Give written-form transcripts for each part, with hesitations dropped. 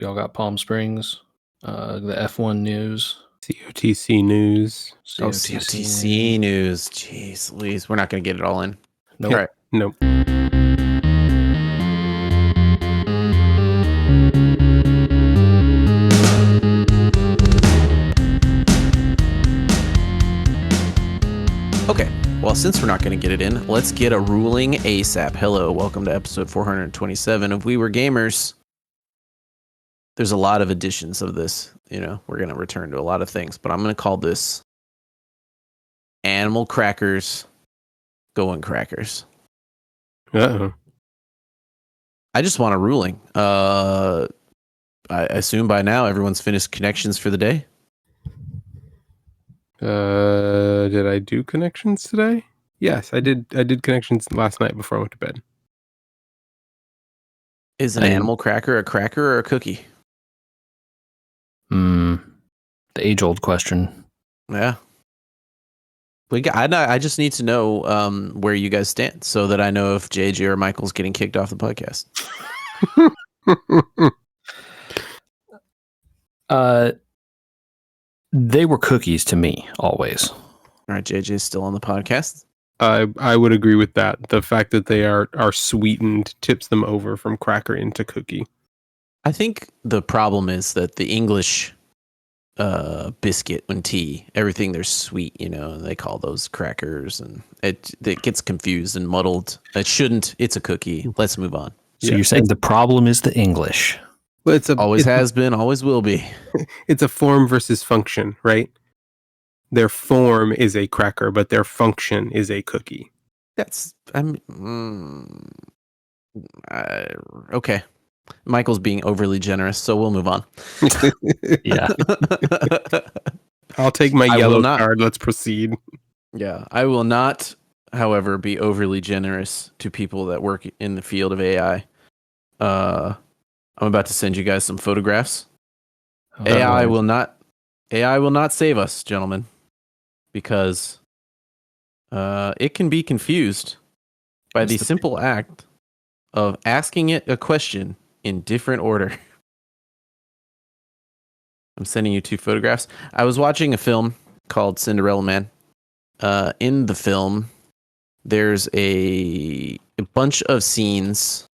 We all got Palm Springs, the F1 news, COTC news. COTC news. Jeez Louise, we're not going to get it all in. Nope. All right. Nope. Okay. Well, since we're not going to get it in, let's get a ruling ASAP. Hello, welcome to episode 427 of We Were Gamers. There's a lot of editions of this. You know, we're going to return to a lot of things, but I'm going to call this Animal Crackers Going Crackers. Uh-oh. I just want a ruling. I assume by now everyone's finished connections for the day. Did I do connections today? Yes, I did. I did connections last night before I went to bed. Is an animal cracker a cracker or a cookie? The age-old question. Yeah. I just need to know where you guys stand so that I know if JJ or Michael's getting kicked off the podcast. They were cookies to me, always. All right, JJ's still on the podcast. I would agree with that. The fact that they are sweetened tips them over from cracker into cookie. I think the problem is that the English biscuit and tea, everything there's sweet, you know, they call those crackers, and it gets confused and muddled. It shouldn't. It's a cookie. Let's move on. So you're saying the problem is the English? Well, always has been, always will be. It's a form versus function, right? Their form is a cracker, but their function is a cookie. Okay. Michael's being overly generous, so we'll move on. Yeah. I'll take my yellow card. Let's proceed. Yeah, I will not, however, be overly generous to people that work in the field of AI. I'm about to send you guys some photographs. AI will not save us, gentlemen, because it can be confused by the simple act of asking it a question in different order. I'm sending you two photographs. I was watching a film called Cinderella Man. In the film, there's a bunch of scenes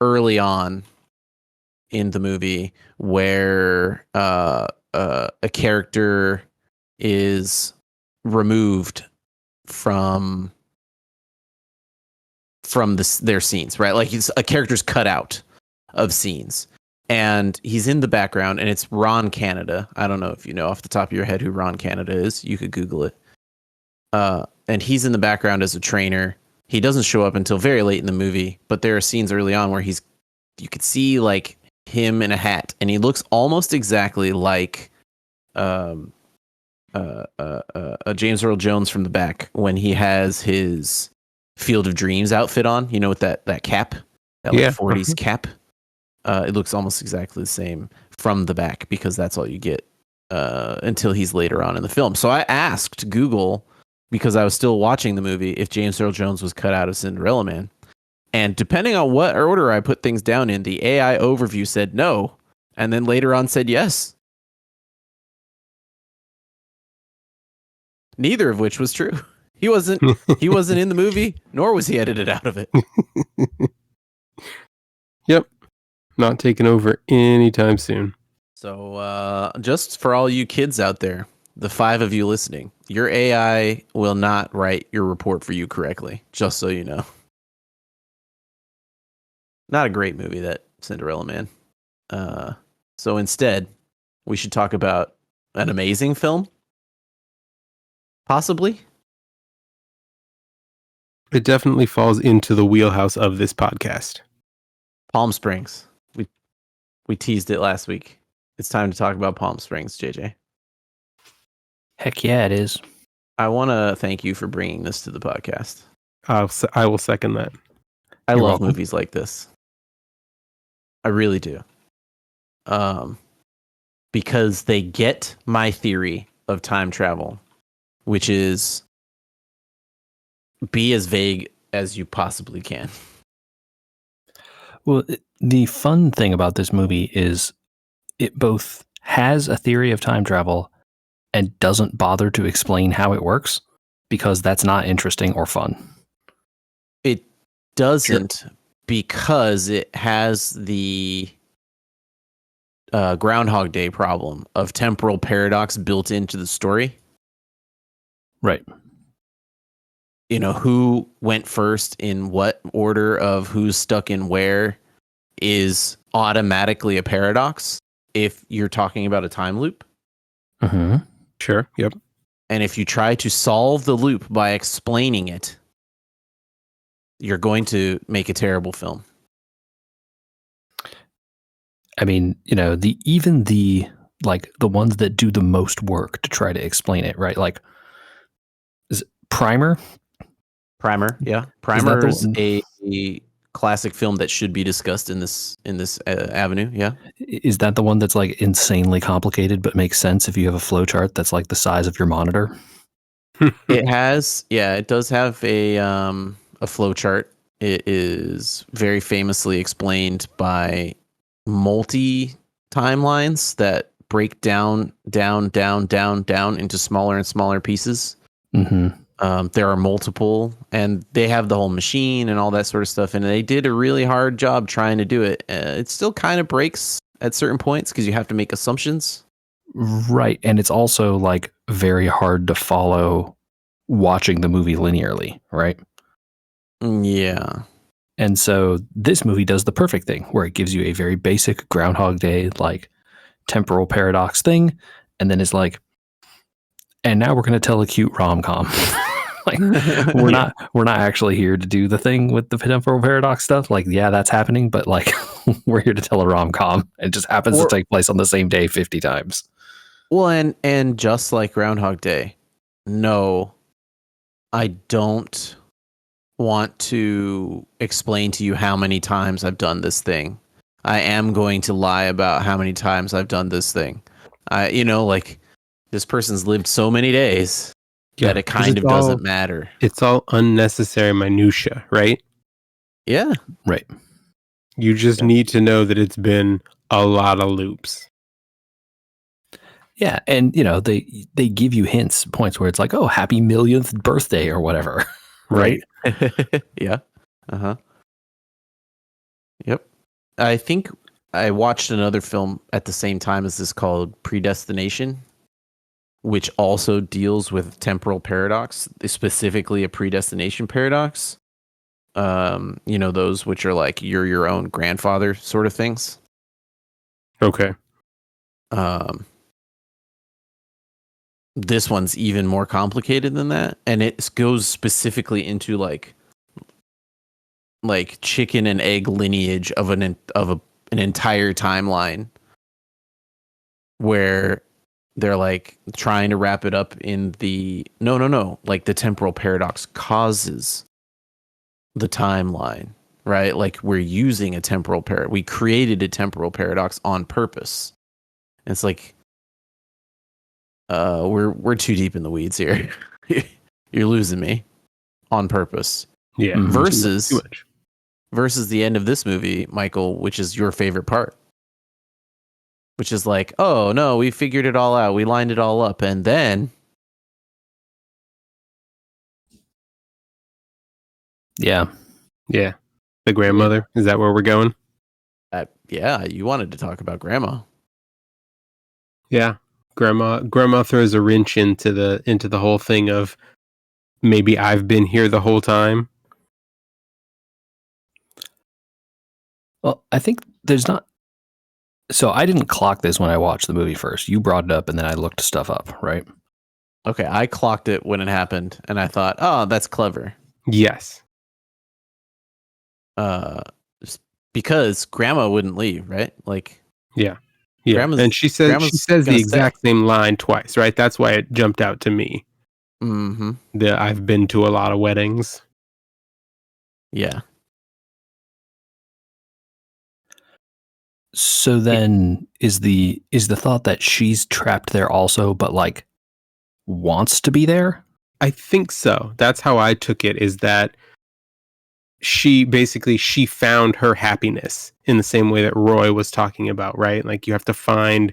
early on in the movie where a character is removed from their scenes, right? Like a character's cut out of scenes, and he's in the background, and it's Ron Canada. I don't know if you know off the top of your head who Ron Canada is. You could Google it. And he's in the background as a trainer. He doesn't show up until very late in the movie, but there are scenes early on where you could see like him in a hat, and he looks almost exactly like James Earl Jones from the back when he has his Field of Dreams outfit on, you know, with that cap, that 40s cap. It looks almost exactly the same from the back because that's all you get until he's later on in the film. So I asked Google, because I was still watching the movie, if James Earl Jones was cut out of Cinderella Man. And depending on what order I put things down in, the AI overview said no, and then later on said yes. Neither of which was true. He wasn't in the movie, nor was he edited out of it. Yep. Not taking over anytime soon. So just for all you kids out there, the 5 of you listening, your AI will not write your report for you correctly, just so you know. Not a great movie, that Cinderella Man. So instead, we should talk about an amazing film? Possibly? It definitely falls into the wheelhouse of this podcast. Palm Springs. We teased it last week. It's time to talk about Palm Springs, JJ. Heck yeah, it is. I want to thank you for bringing this to the podcast. I will second that. I love movies like this. I really do. Because they get my theory of time travel, which is be as vague as you possibly can. Well, the fun thing about this movie is it both has a theory of time travel and doesn't bother to explain how it works because that's not interesting or fun. It doesn't because it has the Groundhog Day problem of temporal paradox built into the story. Right. You know, who went first in what order of who's stuck in where is automatically a paradox if you're talking about a time loop. Mm-hmm. Sure. Yep. And if you try to solve the loop by explaining it, you're going to make a terrible film. I mean, you know, the ones that do the most work to try to explain it, right? Like, is it Primer? Yeah. Primer is a classic film that should be discussed in this avenue. Yeah. Is that the one that's like insanely complicated but makes sense if you have a flowchart that's like the size of your monitor? It does have a flow chart. It is very famously explained by multi timelines that break down into smaller and smaller pieces. Mm-hmm. There are multiple, and they have the whole machine and all that sort of stuff, and they did a really hard job trying to do it. It still kind of breaks at certain points because you have to make assumptions. Right, and it's also like very hard to follow watching the movie linearly, right? Yeah. And so this movie does the perfect thing where it gives you a very basic Groundhog Day, like temporal paradox thing. And then it's like, and now we're going to tell a cute rom-com. Like we're not actually here to do the thing with the temporal paradox stuff. Like, yeah, that's happening, but like we're here to tell a rom-com. It just happens to take place on the same day 50 times. Well, and just like Groundhog Day, no, I don't want to explain to you how many times I've done this thing. I am going to lie about how many times I've done this thing. Like this person's lived so many days that it kind of doesn't matter. It's all unnecessary minutia, right? Yeah. Right. You just need to know that it's been a lot of loops. Yeah, and you know, they give you hints, points where it's like, oh, happy millionth birthday or whatever. Right? Yeah. Uh-huh. Yep. I think I watched another film at the same time as this called Predestination, which also deals with temporal paradox, specifically a predestination paradox. Those which are like you're your own grandfather sort of things. Okay. This one's even more complicated than that, and it goes specifically into like chicken and egg lineage of an entire timeline where they're like trying to wrap it up in the no, like the temporal paradox causes the timeline, right? Like we're using a temporal paradox. We created a temporal paradox on purpose. And it's like we're too deep in the weeds here. You're losing me on purpose. Yeah. Versus Too much. Versus the end of this movie, Michael, which is your favorite part. Which is like, oh no, we figured it all out. We lined it all up. And then Yeah. Yeah. The grandmother. Is that where we're going? Yeah, you wanted to talk about grandma. Yeah. Grandma throws a wrench into the whole thing of maybe I've been here the whole time. Well, I think there's not. So I didn't clock this when I watched the movie first. You brought it up, and then I looked stuff up, right? Okay, I clocked it when it happened, and I thought, oh, that's clever. Yes. Because grandma wouldn't leave, right? Like, yeah. And she says the exact same line twice, right? That's why it jumped out to me. Mm-hmm. I've been to a lot of weddings. Yeah. So then is the thought that she's trapped there also, but like wants to be there? I think so. That's how I took it, is that she found her happiness in the same way that Roy was talking about, right? Like you have to find,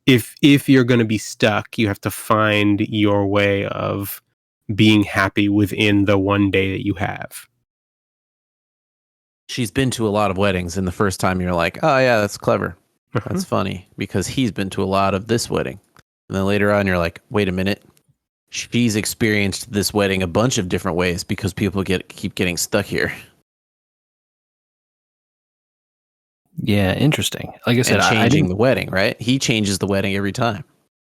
if you're going to be stuck, you have to find your way of being happy within the one day that you have. She's been to a lot of weddings, and the first time you're like, oh yeah, that's clever. That's funny, because he's been to a lot of this wedding. And then later on, you're like, wait a minute. She's experienced this wedding a bunch of different ways because people keep getting stuck here. Yeah, interesting. Like I said, and changing I the wedding, right? He changes the wedding every time.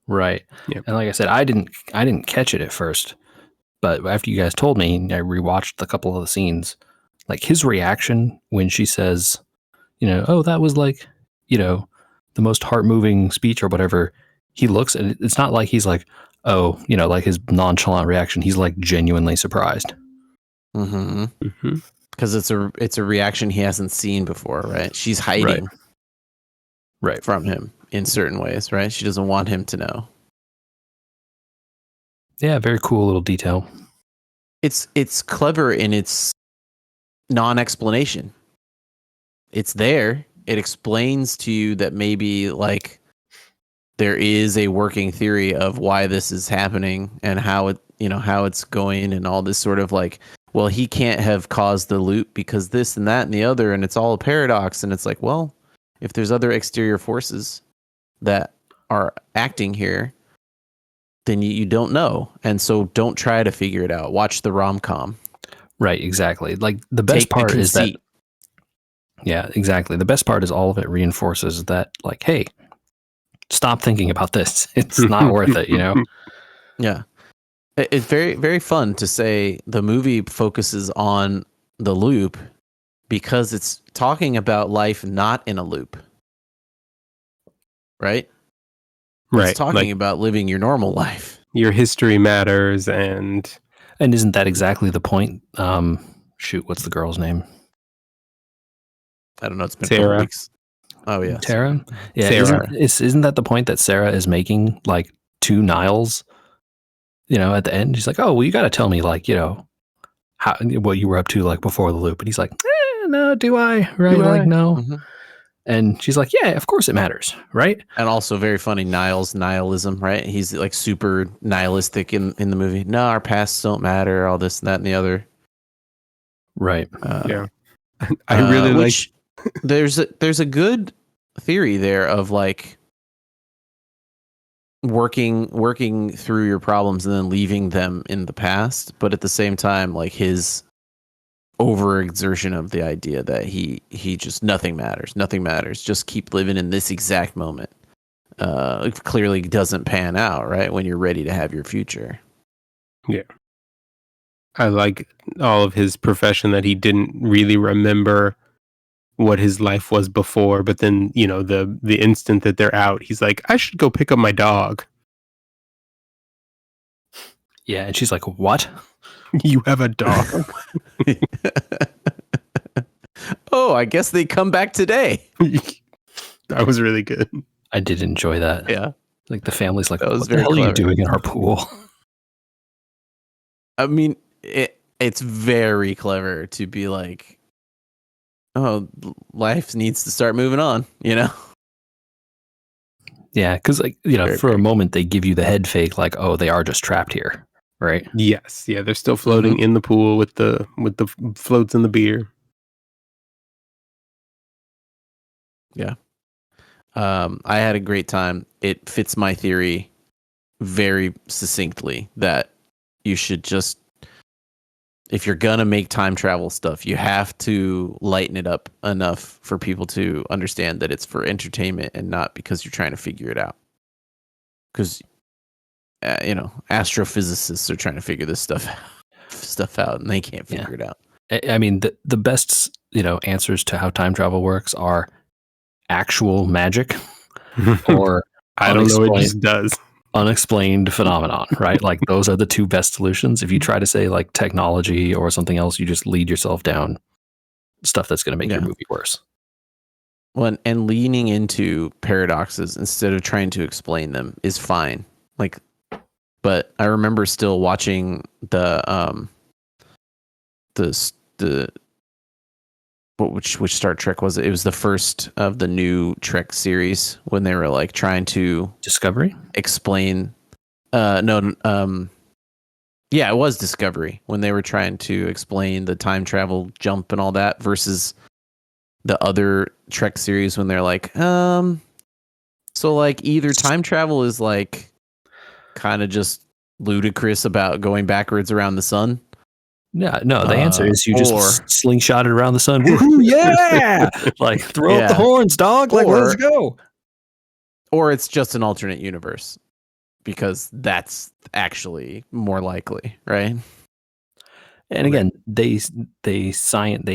right. Yep. And like I said, I didn't catch it at first, but after you guys told me, I rewatched a couple of the scenes. Like his reaction when she says, oh, that was like, the most heart-moving speech or whatever. He looks, and it's not like he's like, oh, like his nonchalant reaction. He's like genuinely surprised. Mm-hmm. Because it's a reaction he hasn't seen before, right? She's hiding right from him in certain ways, right? She doesn't want him to know. Yeah, very cool little detail. It's clever in its non-explanation. It's there. It explains to you that maybe like there is a working theory of why this is happening and how it's going and all this sort of like, well, he can't have caused the loop because this and that and the other, and it's all a paradox. And it's like, well, if there's other exterior forces that are acting here, then you don't know. And so don't try to figure it out. Watch the rom-com. Right, exactly. Like the best part is that, yeah, exactly. The best part is all of it reinforces that, like, hey, stop thinking about this. It's not worth it, Yeah. It's very, very fun to say the movie focuses on the loop because it's talking about life not in a loop. Right? Right. It's talking about living your normal life. Your history matters, and isn't that exactly the point? What's the girl's name? I don't know. It's been Sarah. a couple weeks. Oh yeah, Tara. Yeah, Sarah. Isn't that the point that Sarah is making? Like to Niles, at the end, she's like, "Oh, well, you got to tell me, like, what you were up to, like before the loop." And he's like, "No, do I? Right? Like, no." Mm-hmm. And she's like, "Yeah, of course it matters, right?" And also very funny, Niles nihilism, right? He's like super nihilistic in the movie. No, our pasts don't matter. All this and that and the other. Right. Yeah. I really like. There's a good theory there of like working through your problems and then leaving them in the past, but at the same time, like his overexertion of the idea that he just nothing matters, just keep living in this exact moment. It clearly doesn't pan out, right? When you're ready to have your future. Yeah. I like all of his profession that he didn't really remember what his life was before, but then, the instant that they're out, he's like, I should go pick up my dog. Yeah, and she's like, "What? You have a dog?" Oh, I guess they come back today. That was really good. I did enjoy that. Yeah. Like the family's like, That was "What the very hell are you clever. doing in our pool?" I mean, it's very clever to be like, oh, life needs to start moving on, Yeah, because like Very, for a very moment they give you the head fake, like, oh, they are just trapped here, right? Yes, yeah, they're still floating in the pool with the floats and the beer. Yeah. I had a great time. It fits my theory very succinctly that you should just, if you're gonna make time travel stuff, you have to lighten it up enough for people to understand that it's for entertainment and not because you're trying to figure it out. Because astrophysicists are trying to figure this stuff out, and they can't figure it out. I mean, the best answers to how time travel works are actual magic or I don't know, it just does. Unexplained phenomenon, right? Like those are the two best solutions. If you try to say like technology or something else, you just lead yourself down stuff that's going to make your movie worse. Well, and leaning into paradoxes instead of trying to explain them is fine. Like, but I remember still watching the which Star Trek was it? It was the first of the new Trek series when they were like trying to Discovery? explain. No, yeah, it was Discovery when they were trying to explain the time travel jump and all that versus the other Trek series when they're like, so like either time travel is like kind of just ludicrous about going backwards around the sun. Yeah, no, the answer is you or- just slingshot it around the sun. Woohoo, yeah! Like, throw up the Yeah. horns, dog. Like, let's go. Or it's just an alternate universe because that's actually more likely, right? And again, they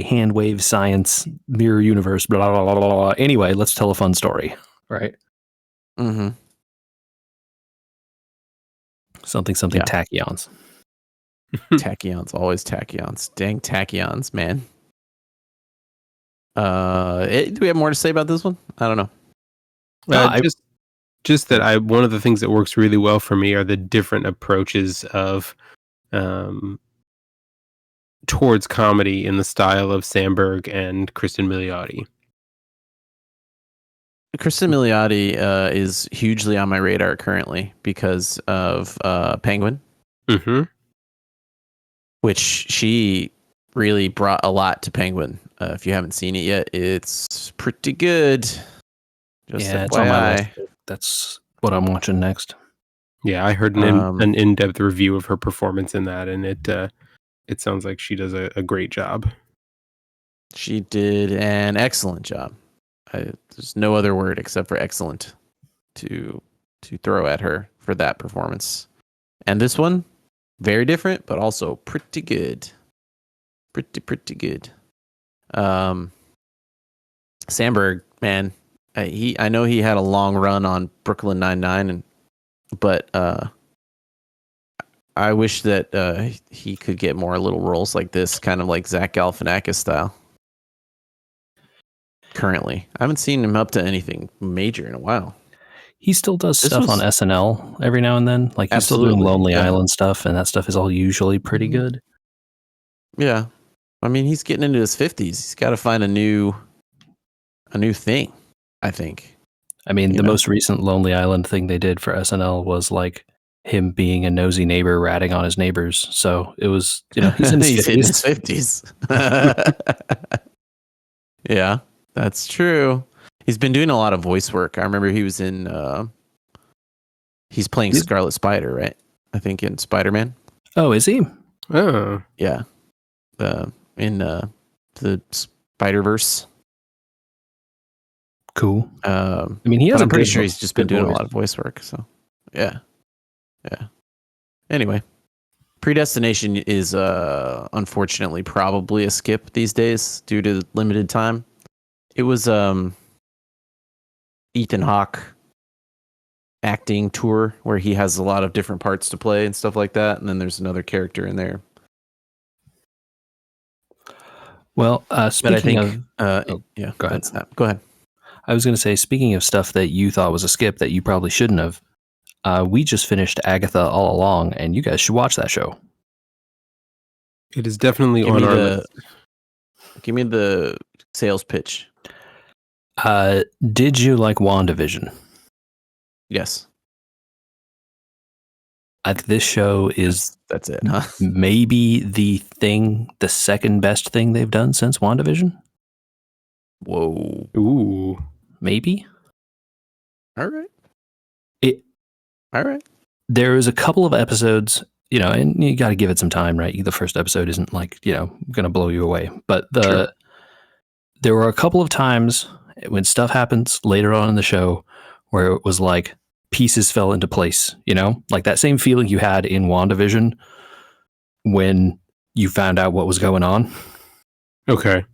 hand wave science, mirror universe, blah, blah, blah, blah, blah. Anyway, let's tell a fun story, right? Mm-hmm. Something Yeah. tachyons. Tachyons, always tachyons. Dang tachyons, man. Do we have more to say about this one? I don't know. Just that one of the things that works really well for me are the different approaches of towards comedy in the style of Sandberg and Kristen Milioti. Kristen Milioti is hugely on my radar currently because of Penguin, Mm-hmm. which she really brought a lot to Penguin. If you haven't seen it yet, it's pretty good. Just Yeah, it's on my FYI. list. That's what I'm watching next. Yeah, I heard an in-depth review of her performance in that, and it sounds like she does a great job. She did an excellent job. There's no other word except for excellent to throw at her for that performance. And this one, very different, but also pretty good. Pretty good. Sandberg, man, I know he had a long run on Brooklyn Nine-Nine, but I wish that he could get more little roles like this, kind of like Zach Galifianakis style. Currently, I haven't seen him up to anything major in a while. He still does stuff on SNL every now and then. Like, he's still doing Lonely Island stuff, and that stuff is all usually pretty good. Yeah. I mean, he's getting into his 50s. He's got to find a new thing, I think. I mean, the most recent Lonely Island thing they did for SNL was like him being a nosy neighbor ratting on his neighbors. So it was, he's in his 50s. Yeah, that's true. He's been doing a lot of voice work. I remember he was in he's playing Scarlet Spider, right? I think in Spider-Man. Oh, is he? Oh. Yeah. In the Spider-Verse. Cool. I mean, I'm pretty sure he's just been doing a lot of voice work. So, yeah. Anyway, Predestination is unfortunately probably a skip these days due to limited time. It was Ethan Hawke acting tour where he has a lot of different parts to play and stuff like that, and then there's another character in there. Well, speaking of, go ahead. Go ahead. I was going to say, speaking of stuff that you thought was a skip that you probably shouldn't have, we just finished Agatha All Along, and you guys should watch that show. It is definitely on our list. Give me the sales pitch. Did you like WandaVision? Yes. This show is that's it, huh? Maybe the second best thing they've done since WandaVision. Whoa. Ooh. Maybe. All right. There is a couple of episodes, and you got to give it some time, right? The first episode isn't like, going to blow you away. But there were a couple of times when stuff happens later on in the show where it was like pieces fell into place, like that same feeling you had in WandaVision when you found out what was going on. Okay.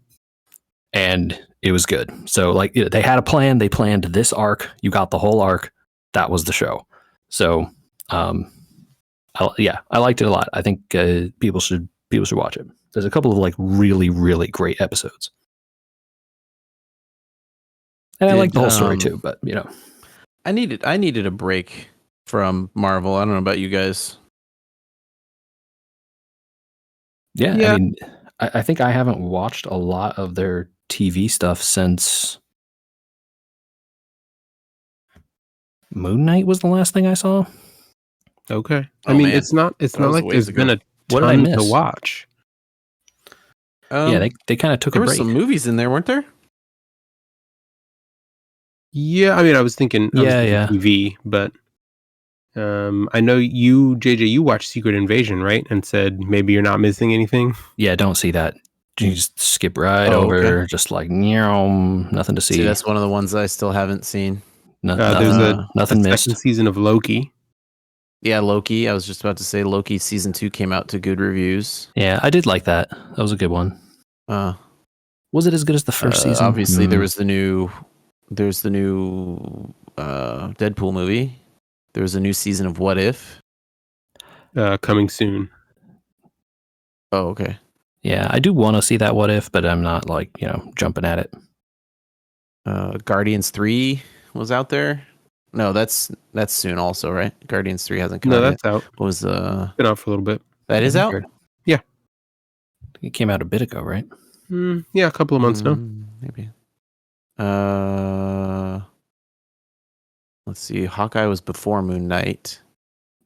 And it was good. So like they had a plan. They planned this arc. You got the whole arc. That was the show. So, I liked it a lot. I think people should watch it. There's a couple of like really, really great episodes. And I like the whole story too, but I needed a break from Marvel. I don't know about you guys. Yeah. I mean, I think I haven't watched a lot of their TV stuff since Moon Knight was the last thing I saw. Okay. Oh, I mean, man. it's not That like was a ways there's ago. been a What did I ton to miss? watch. Yeah, they kind of took there a were break. some movies in there, weren't there? Yeah, I mean, I was thinking TV, but I know you, JJ, you watched Secret Invasion, right? And said maybe you're not missing anything. Yeah, don't see that. You just skip right Oh, over, okay. just like nothing to see. See, that's one of the ones I still haven't seen. There's nothing a missed. second season of Loki. Yeah, Loki. I was just about to say Loki season 2 came out to good reviews. Yeah, I did like that. That was a good one. Was it as good as the first season? Obviously, there's the new Deadpool movie. There was a new season of What If. Coming soon. Oh, okay. Yeah, I do want to see that What If, but I'm not like, jumping at it. Guardians 3 was out there. No, that's soon also, right? Guardians 3 hasn't come out. No, that's yet. out. What was been out for a little bit. That is out? Yeah. It came out a bit ago, right? Yeah, a couple of months now. Maybe. Let's see. Hawkeye was before Moon Knight.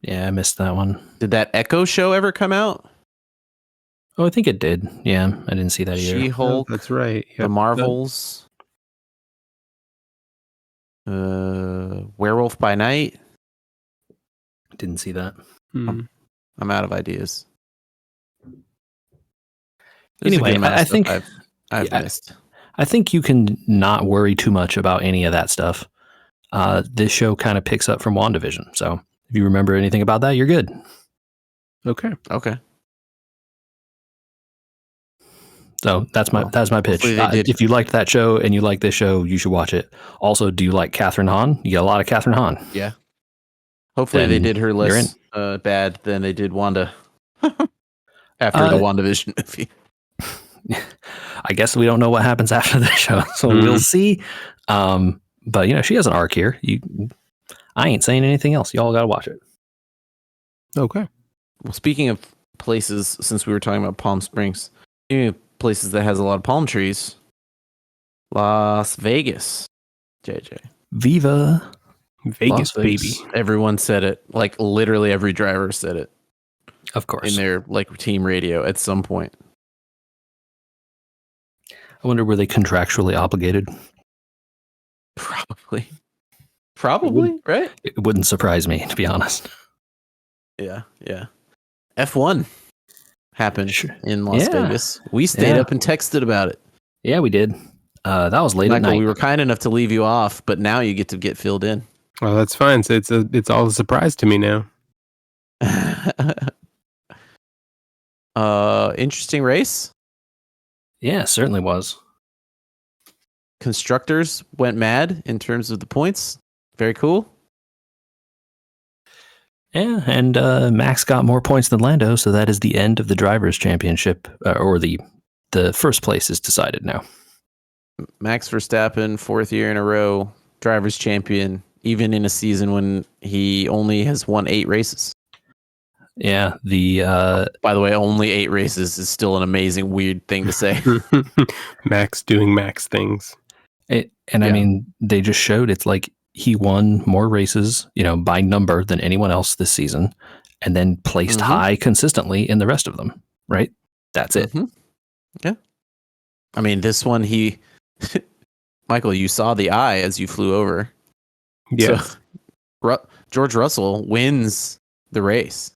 Yeah, I missed that one. Did that Echo show ever come out? Oh, I think it did. Yeah, I didn't see that either. She-Hulk. That's right. Yep. The Marvels. Werewolf by Night. Didn't see that. I'm out of ideas. Anyway, I think I've missed. I think you can not worry too much about any of that stuff. This show kind of picks up from WandaVision. So if you remember anything about that, you're good. Okay. So that's my pitch. If you liked that show and you like this show, you should watch it. Also, do you like Catherine Hahn? You got a lot of Catherine Hahn. Yeah. Hopefully they did her less bad than they did Wanda after the WandaVision movie. I guess we don't know what happens after the show, so we'll see. But she has an arc here. I ain't saying anything else. Y'all got to watch it. Okay. Well, speaking of places, since we were talking about Palm Springs, places that has a lot of palm trees, Las Vegas, JJ. Viva Vegas, baby. Everyone said it. Like literally every driver said it. Of course. In their team radio at some point. I wonder, were they contractually obligated? Probably, right? It wouldn't surprise me, to be honest. Yeah. F1 happened in Las Vegas. We stayed up and texted about it. Yeah, we did. That was late Michael, at night. We were kind enough to leave you off, but now you get to get filled in. Well, that's fine. So it's all a surprise to me now. Interesting race. Yeah, certainly was. Constructors went mad in terms of the points. Very cool. Yeah, and Max got more points than Lando, so that is the end of the Drivers' Championship, or the first place is decided now. Max Verstappen, 4th year in a row, Drivers' Champion, even in a season when he only has won 8 races. Yeah, by the way, only 8 races is still an amazing, weird thing to say. Max doing Max things. I mean, they just showed it's like he won more races, by number than anyone else this season, and then placed high consistently in the rest of them, right? That's it. Yeah. I mean, this one, Michael, you saw the eye as you flew over. Yeah. So, George Russell wins the race.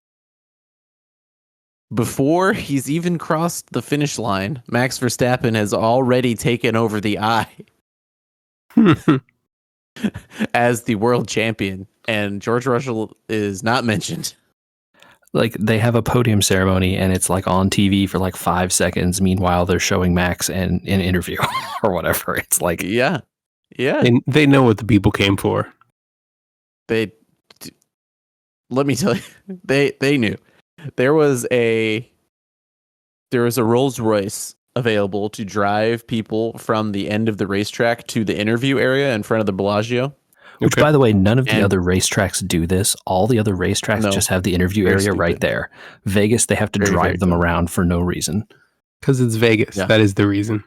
Before he's even crossed the finish line, Max Verstappen has already taken over the eye as the world champion, and George Russell is not mentioned. Like, they have a podium ceremony and it's like on TV for like 5 seconds. Meanwhile, they're showing Max in an interview or whatever. It's like, yeah. And they know what the people came for. Let me tell you, they knew. There was a Rolls Royce available to drive people from the end of the racetrack to the interview area in front of the Bellagio. Which, by the way, none of the other racetracks do this. All the other racetracks just have the interview area right there. Vegas, they have to drive them around for no reason. Because it's Vegas. Yeah. That is the reason.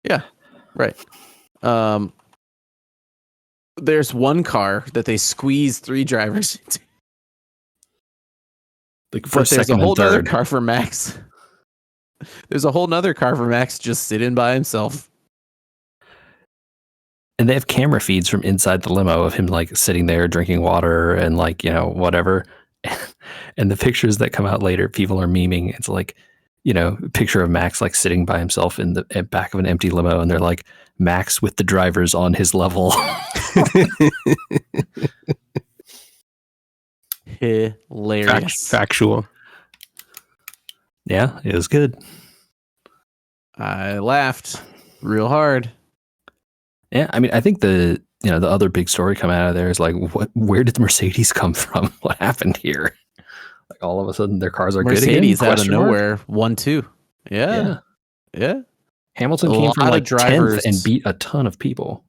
Yeah, right. There's one car that they squeeze 3 drivers into. Like But first, there's a second, whole and other third. car for Max. There's a whole nother car for Max just sitting by himself. And they have camera feeds from inside the limo of him like sitting there drinking water and like, you know, whatever. And the pictures that come out later, people are memeing. It's like, you know, a picture of Max like sitting by himself in the back of an empty limo. And they're like, Max with the drivers on his level. Hilarious. Factual. Yeah, it was good. I laughed real hard. Yeah, I mean, I think the other big story coming out of there is like, where did the Mercedes come from? What happened here? Like all of a sudden their cars are Mercedes good again? out of nowhere, 1-2. Yeah. Yeah. Hamilton A came from lot like of drivers 10th and beat a ton of people.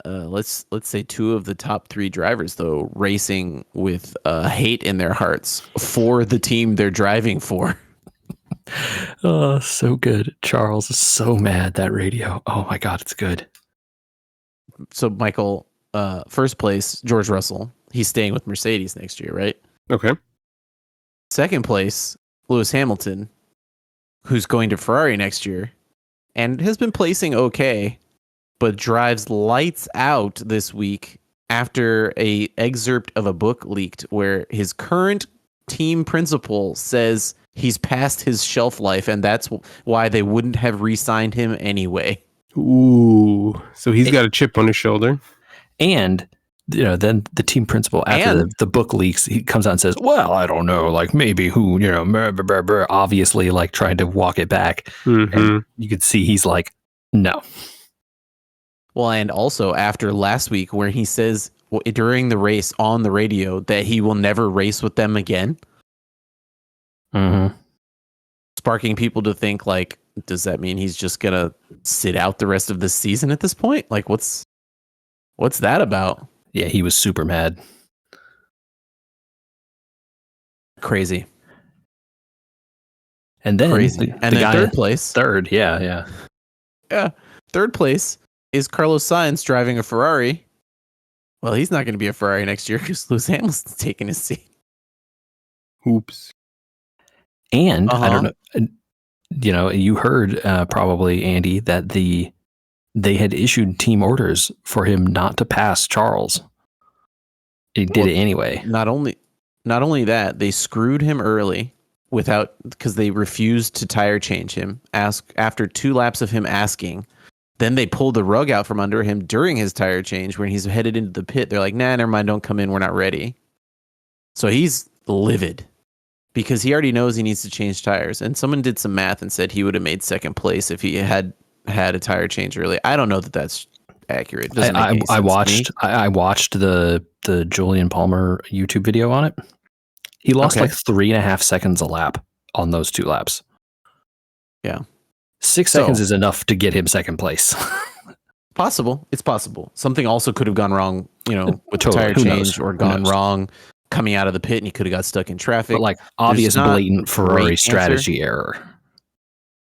Let's say 2 of the top 3 drivers though racing with hate in their hearts for the team they're driving for. Oh, so good. Charles is so mad, that radio. Oh my God, it's good. So Michael, first place, George Russell. He's staying with Mercedes next year, right? Okay. Second place, Lewis Hamilton, who's going to Ferrari next year and has been placing okay, but drives lights out this week after a excerpt of a book leaked where his current team principal says he's past his shelf life and that's why they wouldn't have re-signed him anyway. Ooh. So he's got a chip on his shoulder. And you know, then the team principal after the book leaks, he comes out and says, well, I don't know, like maybe who, you know, obviously like trying to walk it back. Mm-hmm. And you could see he's like, no. Well, and also after last week where he says during the race on the radio that he will never race with them again. Mm-hmm. Sparking people to think like, does that mean he's just going to sit out the rest of the season at this point? Like what's that about? Yeah, he was super mad. Crazy. And then crazy. And then third place. Third, yeah. Yeah. Third place is Carlos Sainz driving a Ferrari. Well, he's not going to be a Ferrari next year because Lewis Hamilton's taking his seat. Oops. And I don't know, you know, you heard probably, Andy, that they had issued team orders for him not to pass Charles. He did it anyway. Not only that, they screwed him early because they refused to tire change him. After 2 laps of him asking, then they pulled the rug out from under him during his tire change when he's headed into the pit. They're like, nah, never mind, don't come in, we're not ready. So he's livid because he already knows he needs to change tires. And someone did some math and said he would have made second place if he had a tire change early. I don't know that that's accurate. I watched the Julian Palmer YouTube video on it. He lost like 3.5 seconds a lap on those 2 laps. Yeah. 6 seconds is enough to get him second place. Possible. It's possible. Something also could have gone wrong, you know, with the tire change or gone wrong coming out of the pit and he could have got stuck in traffic. But like obvious blatant Ferrari strategy error.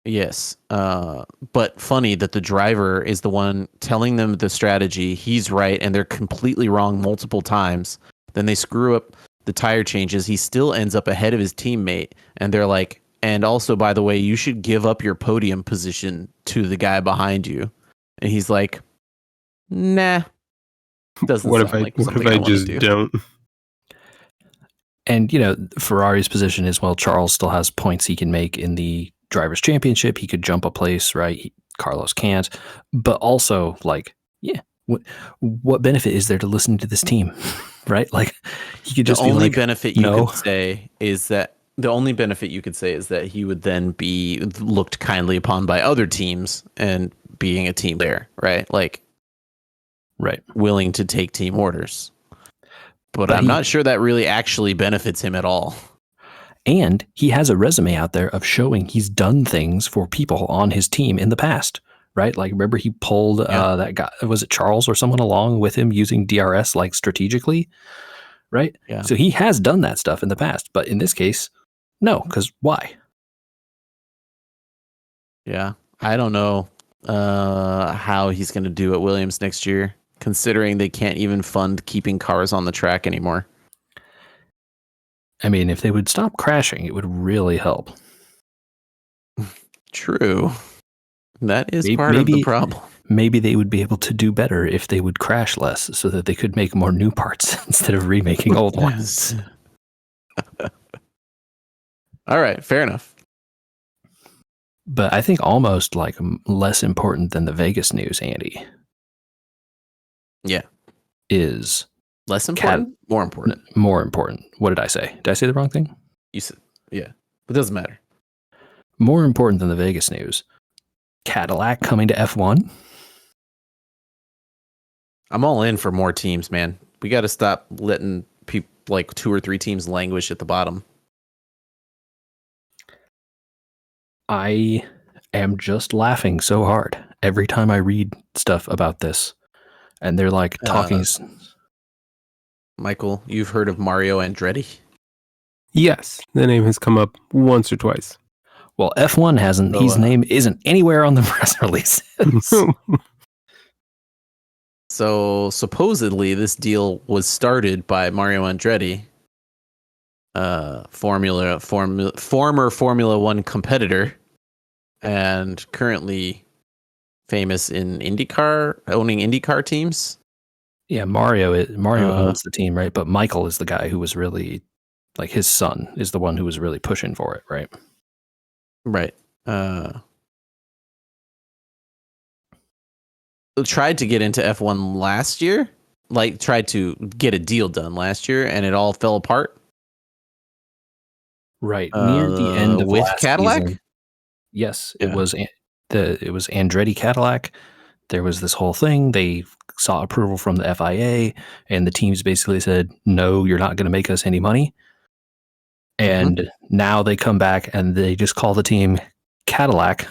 Yes. But funny that the driver is the one telling them the strategy. He's right and they're completely wrong multiple times. Then they screw up the tire changes. He still ends up ahead of his teammate and they're like, and also, by the way, you should give up your podium position to the guy behind you. And he's like, nah. Doesn't what if I just don't? And, you know, Ferrari's position is, well, Charles still has points he can make in the Drivers' Championship. He could jump a place, right? Carlos can't. But also, like, yeah, what benefit is there to listening to this team, right? Like, he could just the only like, benefit you could say is that he would then be looked kindly upon by other teams and being a team player, right? Like, right, willing to take team orders. But I'm not sure that really actually benefits him at all. And he has a resume out there of showing he's done things for people on his team in the past, right? Like, remember he pulled that guy, was it Charles or someone along with him using DRS like strategically, right? Yeah. So he has done that stuff in the past, but in this case, no, because why? Yeah. I don't know how he's going to do at Williams next year, considering they can't even fund keeping cars on the track anymore. I mean, if they would stop crashing, it would really help. True. That is part of the problem. Maybe they would be able to do better if they would crash less so that they could make more new parts instead of remaking old ones. All right, fair enough. But I think almost like less important than the Vegas news, Andy. Yeah. Is less important? More important. More important. What did I say? Did I say the wrong thing? You said, yeah. It doesn't matter. More important than the Vegas news. Cadillac coming to F1. I'm all in for more teams, man. We got to stop letting people like 2 or 3 teams languish at the bottom. I am just laughing so hard every time I read stuff about this. And they're like talking. Michael, you've heard of Mario Andretti? Yes, the name has come up once or twice. Well, F1 hasn't. His name isn't anywhere on the press releases. So supposedly this deal was started by Mario Andretti, former Formula One competitor, and currently famous in IndyCar, owning IndyCar teams. Yeah, Mario owns the team, right? But Michael is the guy who was really, like, his son is the one who was really pushing for it, right? Right. Tried to get into F1 last year, like tried to get a deal done last year, and it all fell apart. Right near the end of with last Cadillac. Season, yes, it was Andretti Cadillac. There was this whole thing. They saw approval from the FIA, and the teams basically said, "No, you're not going to make us any money." And now they come back and they just call the team Cadillac,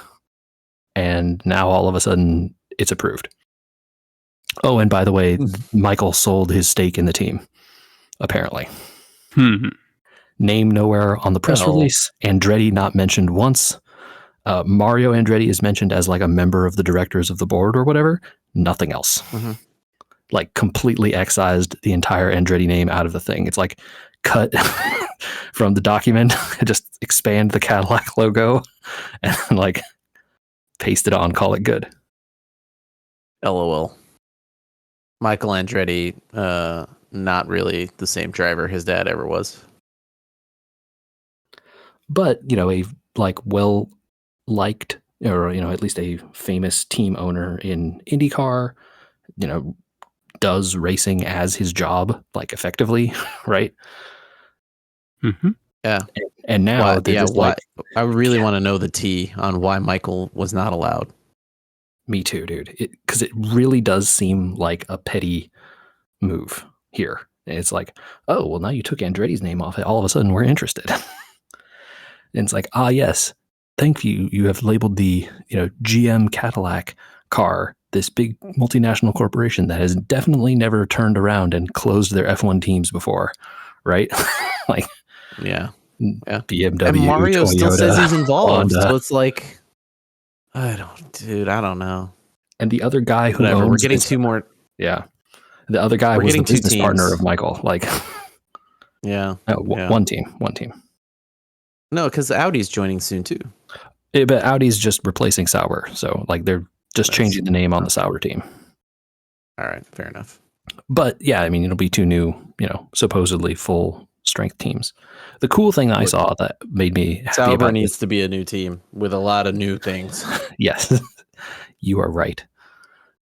and now all of a sudden it's approved. Oh, and by the way, Michael sold his stake in the team, apparently. Name nowhere on the press release. Andretti not mentioned once. Mario Andretti is mentioned as like a member of the directors of the board or whatever. Nothing else. Like completely excised the entire Andretti name out of the thing. It's like cut from the document, just expand the Cadillac logo and like paste it on, call it good. LOL. Michael Andretti, not really the same driver his dad ever was. But, a like well-liked, or, at least a famous team owner in IndyCar, does racing as his job, like effectively, right? Yeah. And now they're just like, I really want to know the tea on why Michael was not allowed. Me too, dude. Because it really does seem like a petty move here. It's like, oh, well, now you took Andretti's name off it. All of a sudden, we're interested. And it's like, yes, thank you. You have labeled the GM Cadillac car this big multinational corporation that has definitely never turned around and closed their F1 teams before, right? Like, yeah. BMW. And Mario Toyota, still says he's involved, Honda. so it's like, I don't know. And the other guy who Whatever, owns we're getting two more. Yeah, the other guy was the business partner of Michael. Like, one team. No, because Audi's joining soon too. Yeah, but Audi's just replacing Sauber, so like they're just changing the name on the Sauber team. All right, fair enough. But yeah, I mean, it'll be two new, supposedly full strength teams. The cool thing I saw that made me happy Sauber about needs to be a new team with a lot of new things. Yes, you are right.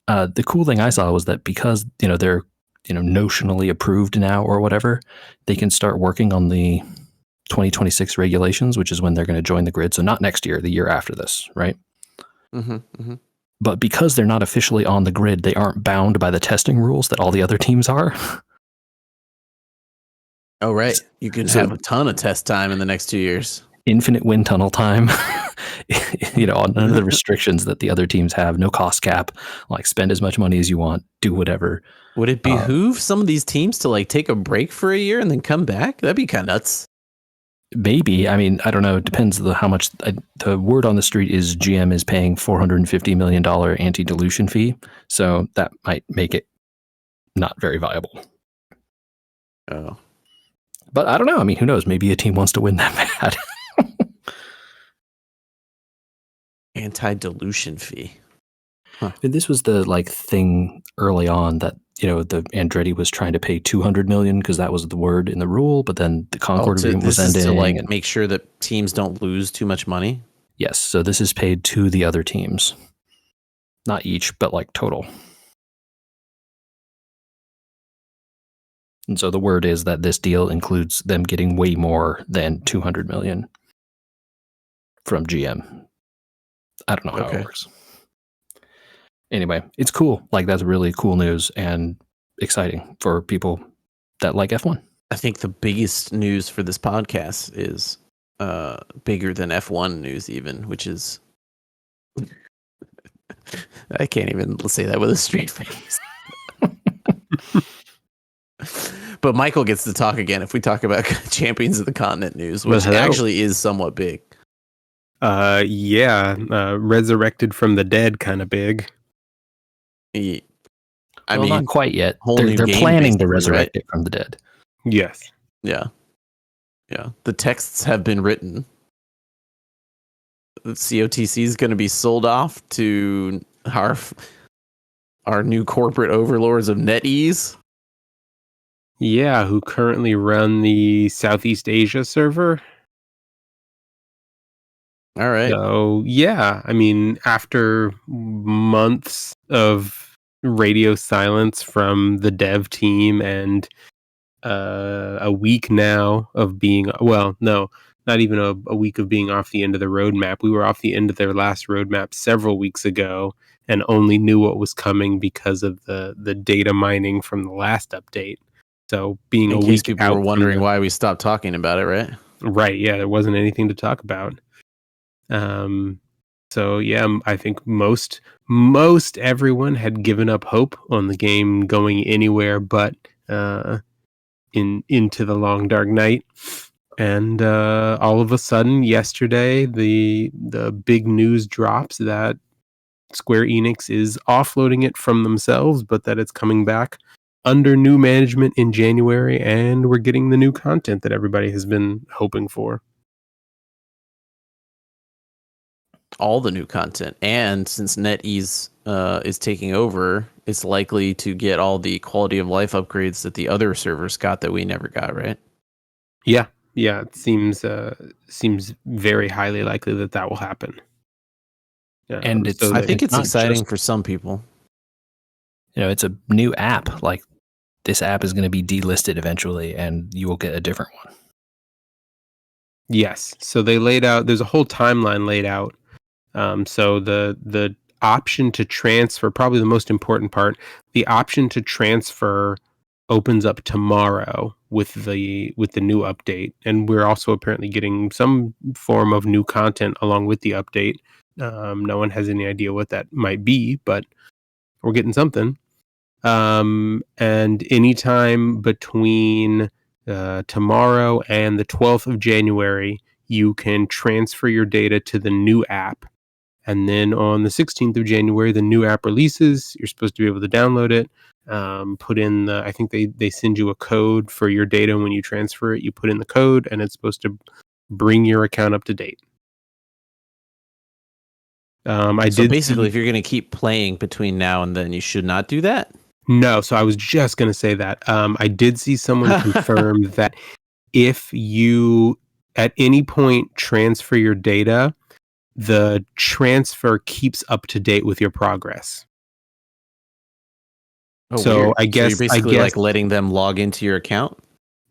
The cool thing I saw was that because they're notionally approved now or whatever, they can start working on the 2026 regulations, which is when they're going to join the grid. So not next year, the year after this, right? But because they're not officially on the grid, they aren't bound by the testing rules that all the other teams are. Oh, right. You could have a ton of test time in the next 2 years. Infinite wind tunnel time. None of the restrictions that the other teams have. No cost cap. Like, spend as much money as you want. Do whatever. Would it behoove some of these teams to like take a break for a year and then come back? That'd be kind of nuts. Maybe. I mean, I don't know. It depends how much. The word on the street is GM is paying $450 million anti-dilution fee. So that might make it not very viable. Oh. But I don't know. I mean, who knows? Maybe a team wants to win that bad. Anti-dilution fee. Huh. This was the thing early on that the Andretti was trying to pay $200 million because that was the word in the rule, but then the Concord agreement was ending. To make sure that teams don't lose too much money. Yes, so this is paid to the other teams, not each, but total. And so the word is that this deal includes them getting way more than $200 million from GM. I don't know how it works. Anyway, it's cool. That's really cool news and exciting for people that like F1. I think the biggest news for this podcast is bigger than F1 news even, which is... I can't even say that with a straight face. But Michael gets to talk again if we talk about Champions of the Continent news, which actually is somewhat big. Resurrected from the dead kind of big. I mean, not quite yet. They're planning to resurrect it from the dead. Yes. Yeah. The texts have been written. The COTC is going to be sold off to our new corporate overlords of NetEase. Yeah, who currently run the Southeast Asia server. All right. So, yeah, I mean, after months of radio silence from the dev team and a week now of being, not even a week of being off the end of the roadmap. We were off the end of their last roadmap several weeks ago and only knew what was coming because of the data mining from the last update. So being in case people were wondering why we stopped talking about it, right? Right, yeah, there wasn't anything to talk about. So yeah, I think most everyone had given up hope on the game going anywhere but into the long dark night. And all of a sudden yesterday the big news drops that Square Enix is offloading it from themselves, but that it's coming back under new management in January, and we're getting the new content that everybody has been hoping for. All the new content. And since NetEase is taking over, it's likely to get all the quality of life upgrades that the other servers got that we never got, right? Yeah, it seems very highly likely that will happen. And I think it's exciting for some people. It's a new app. This app is going to be delisted eventually, and you will get a different one. Yes. So they laid out. There's a whole timeline laid out. So the option to transfer, probably the most important part, the option to transfer opens up tomorrow with the new update, and we're also apparently getting some form of new content along with the update. No one has any idea what that might be, but we're getting something. And anytime between tomorrow and the 12th of January, you can transfer your data to the new app. And then on the 16th of January, the new app releases. You're supposed to be able to download it. Put in I think they send you a code for your data when you transfer it. You put in the code, and it's supposed to bring your account up to date. Basically, if you're going to keep playing between now and then, you should not do that? No, so I was just going to say that. I did see someone confirm that if you at any point transfer your data, the transfer keeps up to date with your progress. Oh, so weird. I guess you're basically letting them log into your account.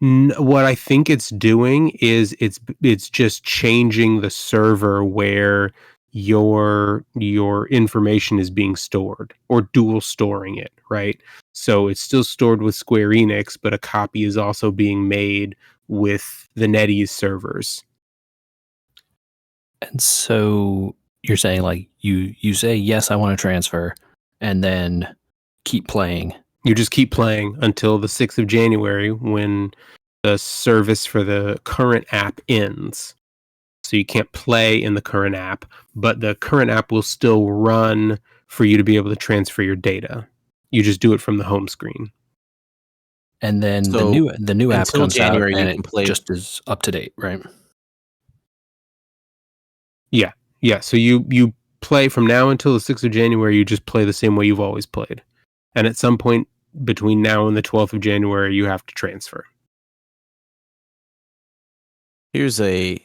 What I think it's doing is it's just changing the server where your information is being stored, or dual storing it, right? So it's still stored with Square Enix, but a copy is also being made with the NetEase servers. And so you're saying you say, yes, I want to transfer, and then keep playing. You just keep playing until the 6th of January when the service for the current app ends. So you can't play in the current app, but the current app will still run for you to be able to transfer your data. You just do it from the home screen. And then So the new app until comes January, out and you can it play. just is up to date, right? Yeah. So you play from now until the 6th of January. You just play the same way you've always played, and at some point between now and the 12th of January, you have to transfer. Here's a,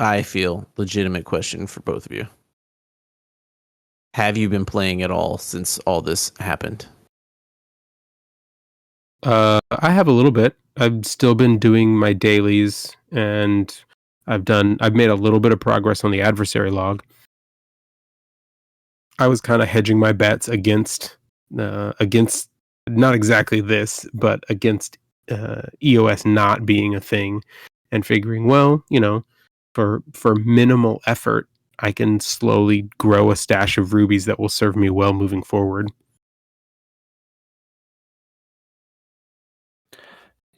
I feel, legitimate question for both of you. Have you been playing at all since all this happened? I have a little bit. I've still been doing my dailies, and I've made a little bit of progress on the adversary log. I was kind of hedging my bets against not exactly this, but against EOS not being a thing, and figuring, well, for minimal effort, I can slowly grow a stash of rubies that will serve me well moving forward.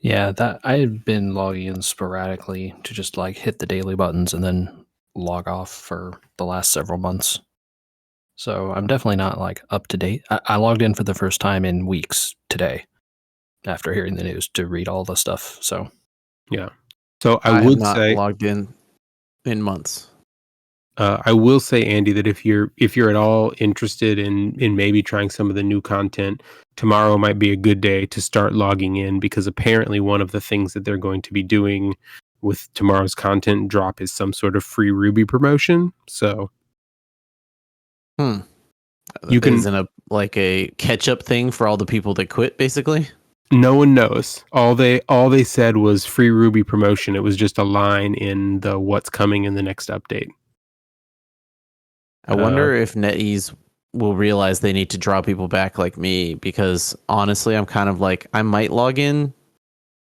Yeah, that I had been logging in sporadically to just like hit the daily buttons and then log off for the last several months. So I'm definitely not like up to date. I logged in for the first time in weeks today after hearing the news to read all the stuff. So Yeah. So I have would not say logged in months. I will say, Andy, that if you're at all interested in maybe trying some of the new content, tomorrow might be a good day to start logging in, because apparently one of the things that they're going to be doing with tomorrow's content drop is some sort of free Ruby promotion. So you can. Isn't like a catch up thing for all the people that quit, basically? No one knows. All they said was free Ruby promotion. It was just a line in the what's coming in the next update. I wonder if NetEase will realize they need to draw people back like me, because honestly, I'm kind of like, I might log in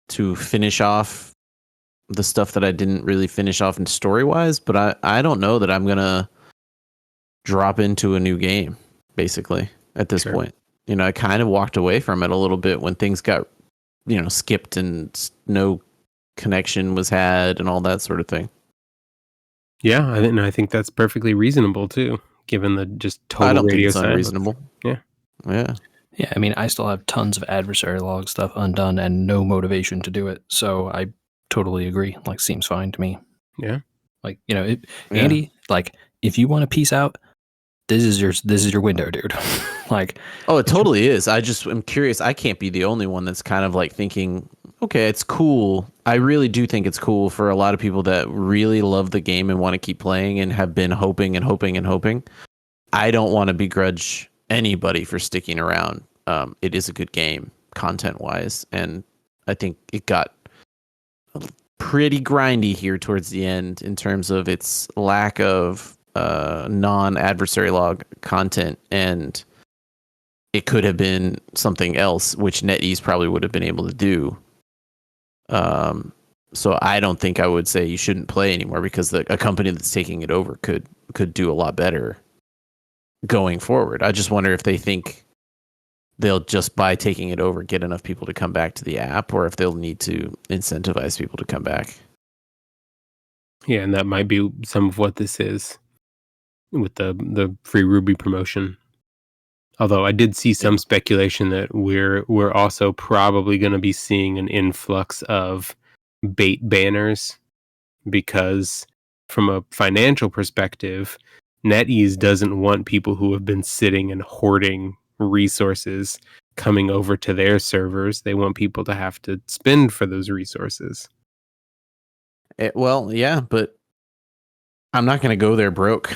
to finish off the stuff that I didn't really finish off in story-wise, but I don't know that I'm going to drop into a new game, basically, at this point. I kind of walked away from it a little bit when things got, skipped and no connection was had and all that sort of thing. Yeah, I think that's perfectly reasonable too, given the just total I don't radio think it's silence. unreasonable. Yeah. yeah, I mean, I still have tons of adversary log stuff undone and no motivation to do it. So I totally agree. Like, seems fine to me. Yeah. Like, Andy, like, if you want to peace out, this is your window, dude. Like, oh, it totally is. I just am curious. I can't be the only one that's kind of like thinking, okay, it's cool. I really do think it's cool for a lot of people that really love the game and want to keep playing and have been hoping and hoping and hoping. I don't want to begrudge anybody for sticking around. It is a good game content wise, and I think it got pretty grindy here towards the end in terms of its lack of non-adversary log content, and it could have been something else, which NetEase probably would have been able to do. So I don't think I would say you shouldn't play anymore, because a company that's taking it over could do a lot better going forward. I just wonder if they think they'll just by taking it over get enough people to come back to the app, or if they'll need to incentivize people to come back. Yeah, and that might be some of what this is with the free Ruby promotion. Although I did see some speculation that we're also probably going to be seeing an influx of bait banners, because from a financial perspective, NetEase doesn't want people who have been sitting and hoarding resources coming over to their servers. They want people to have to spend for those resources. Well, yeah, but I'm not going to go there broke,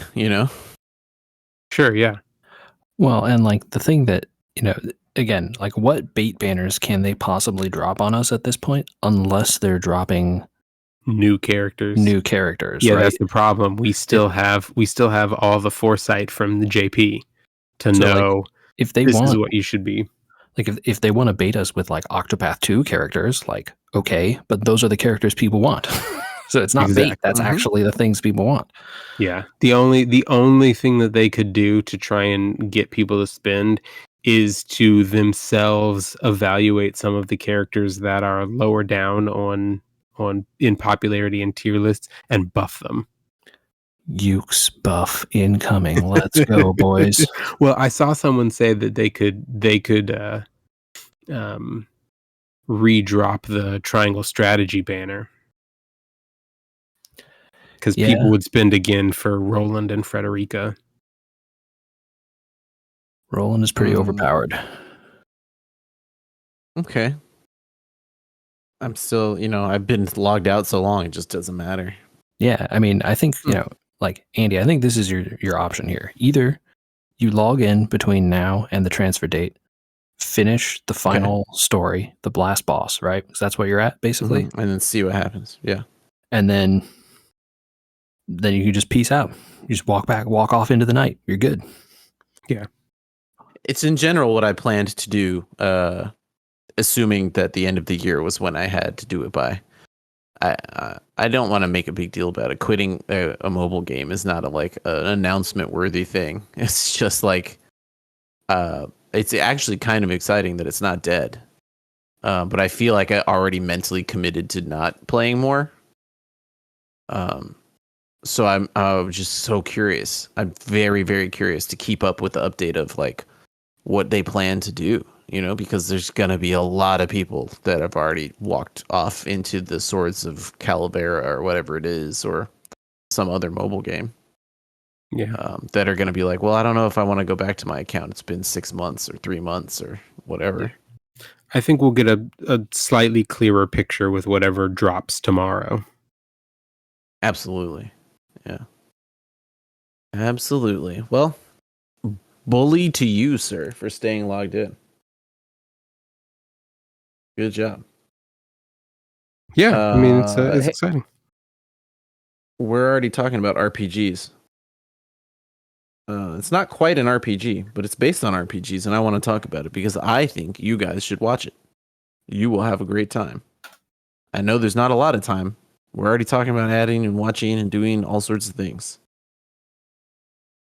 Sure, yeah. well, and like the thing that, again, like what bait banners can they possibly drop on us at this point, unless they're dropping new characters? Yeah, right? That's the problem. We still have all the foresight from the JP to know, like, if they this want, is what you should be. Like, if they want to bait us with like Octopath 2 characters, like, okay, but those are the characters people want. So it's not bait. That's actually the things people want. Yeah. The only thing that they could do to try and get people to spend is to themselves evaluate some of the characters that are lower down on in popularity and tier lists and buff them. Ukes buff incoming. Let's go, boys. Well, I saw someone say that they could redrop the triangle strategy banner because people would spend again for Roland and Frederica. Roland is pretty overpowered. Okay. I'm still, I've been logged out so long, it just doesn't matter. Yeah, I mean, I think, like, Andy, I think this is your option here. Either you log in between now and the transfer date, finish the final story, the blast boss, right? Because that's what you're at, basically. And then see what happens. Yeah. And then you can just peace out. You just walk off into the night. You're good. Yeah. It's in general what I planned to do, assuming that the end of the year was when I had to do it by. I don't want to make a big deal about it. Quitting a mobile game is not an announcement worthy thing. It's just like, it's actually kind of exciting that it's not dead. But I feel like I already mentally committed to not playing more. So I'm just so curious. I'm very, very curious to keep up with the update of like what they plan to do. Because there's going to be a lot of people that have already walked off into the Swords of Calavera or whatever it is, or some other mobile game. Yeah. That are going to be like, well, I don't know if I want to go back to my account. It's been 6 months or 3 months or whatever. Yeah. I think we'll get a slightly clearer picture with whatever drops tomorrow. Absolutely. Yeah. Absolutely. Well, bully to you, sir, for staying logged in. Good job. Yeah, I mean, it's exciting. We're already talking about RPGs. It's not quite an RPG, but it's based on RPGs, and I want to talk about it because I think you guys should watch it. You will have a great time. I know there's not a lot of time. We're already talking about adding and watching and doing all sorts of things.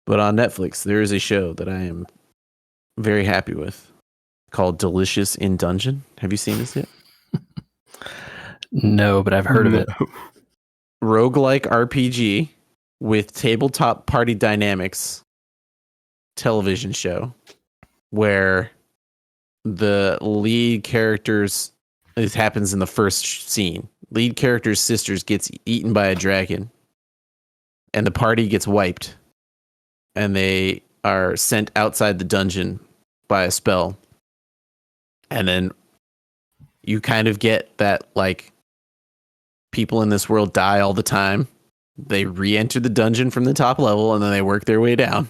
But on Netflix, there is a show that I am very happy with called Delicious in Dungeon. Have you seen this yet? No, but I've heard of it. Roguelike RPG with tabletop party dynamics television show where the lead characters, this happens in the first scene. Lead character's sisters gets eaten by a dragon and the party gets wiped and they are sent outside the dungeon by a spell. And then you kind of get that, like, people in this world die all the time. They re-enter the dungeon from the top level and then they work their way down.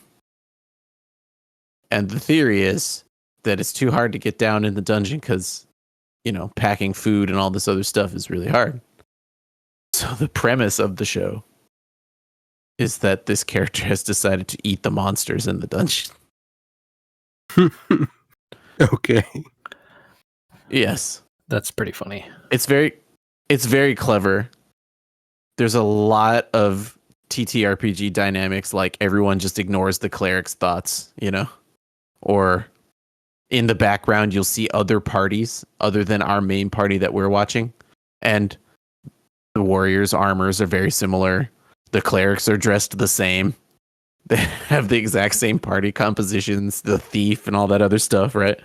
And the theory is that it's too hard to get down in the dungeon because, packing food and all this other stuff is really hard. So the premise of the show is that this character has decided to eat the monsters in the dungeon. Okay. Yes. That's pretty funny. It's very clever. There's a lot of TTRPG dynamics, like everyone just ignores the cleric's thoughts, or in the background, you'll see other parties other than our main party that we're watching. And the warriors' armors are very similar. The clerics are dressed the same. They have the exact same party compositions, the thief and all that other stuff, right?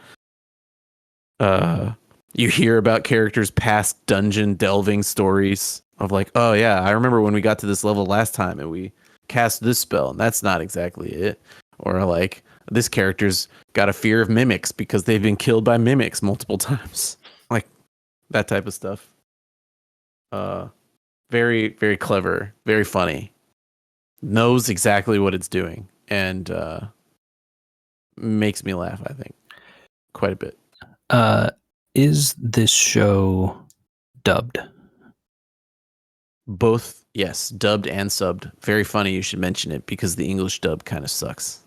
You hear about characters' past dungeon delving stories of like, oh yeah, I remember when we got to this level last time and we cast this spell and that's not exactly it. Or like, this character's got a fear of mimics because they've been killed by mimics multiple times. Like that type of stuff. Very, very clever, very funny. Knows exactly what it's doing and makes me laugh, I think, quite a bit. Is this show dubbed? Both, yes, dubbed and subbed. Very funny you should mention it because the English dub kind of sucks.